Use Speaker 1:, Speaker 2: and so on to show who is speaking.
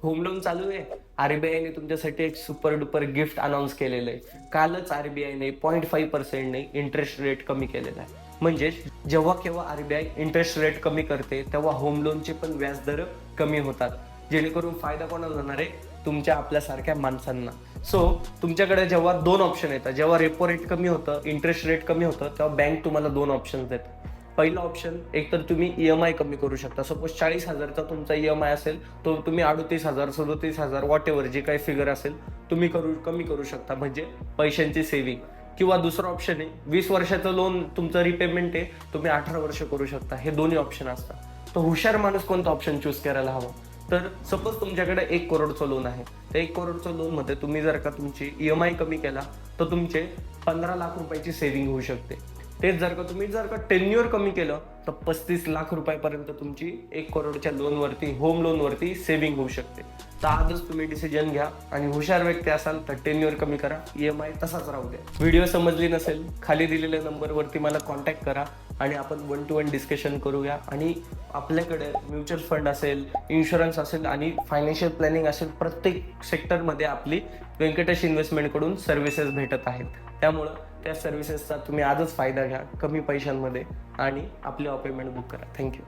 Speaker 1: Home loan चालू आहे. आरबीआयने तुमच्यासाठी एक सुपर डुपर गिफ्ट अनाऊन्स केलेलं आहे. कालच आरबीआयने 0.5% इंटरेस्ट रेट कमी केलेला आहे. म्हणजेच जेव्हा केव्हा आरबीआय इंटरेस्ट रेट कमी करते तेव्हा होम लोनचे पण व्याजदर कमी होतात. जेणेकरून फायदा कोणाला होणार आहे? तुमच्या आपल्यासारख्या माणसांना. सो तुमच्याकडे जेव्हा दोन ऑप्शन येतात, जेव्हा रेपो रेट कमी होतं, इंटरेस्ट रेट कमी होतं, तेव्हा बँक तुम्हाला दोन ऑप्शन देते. पहिला ऑप्शन, एक तर तुम्ही ईएमआय कमी करू शकता. सपोज 40,000चा तुमचा ईएमआय असेल, तो तुम्ही 38,000, 37,000 वॉट एव्हर जे काही फिगर असेल तुम्ही कमी करू शकता, म्हणजे पैशांची सेव्हिंग. किंवा दुसरं ऑप्शन आहे, 20 वर्षाचं लोन तुमचं रिपेमेंट आहे, तुम्ही 18 वर्ष करू शकता. हे दोन्ही ऑप्शन असतात. तर हुशार माणूस कोणता ऑप्शन चूज करायला हवा? तर सपोज तुमच्याकडे 1 करोडचं लोन आहे. तर 1 करोडचं लोन मध्ये तुम्ही जर का तुमची ईएमआय कमी केला तर तुमचे 15 लाख रुपयाची सेव्हिंग होऊ शकते. तेच जर का तुम्ही टेन्युअर कमी केलं तर 35 लाख रुपयापर्यंत तुमची 1 करोडच्या लोनवरती, होम लोनवरती सेव्हिंग होऊ शकते. तर आजच तुम्ही डिसिजन घ्या आणि हुशार व्यक्ती असाल तर टेन्युअर कमी करा, ईएमआय तसाच राहू द्या. व्हिडिओ समजली नसेल, खाली दिलेल्या नंबरवरती मला कॉन्टॅक्ट करा आणि आपण 1 to 1 डिस्कशन करूया. आणि आपल्याकडे म्युच्युअल फंड असेल, इन्शुरन्स असेल आणि फायनान्शियल प्लॅनिंग असेल, प्रत्येक सेक्टरमध्ये आपली व्यंकटेश इन्व्हेस्टमेंटकडून सर्व्हिसेस भेटत आहेत. त्यामुळं त्या सर्व्हिसेसचा तुम्ही आजच फायदा घ्या कमी पैशांमध्ये आणि आपली अपॉइंटमेंट बुक करा. थँक्यू.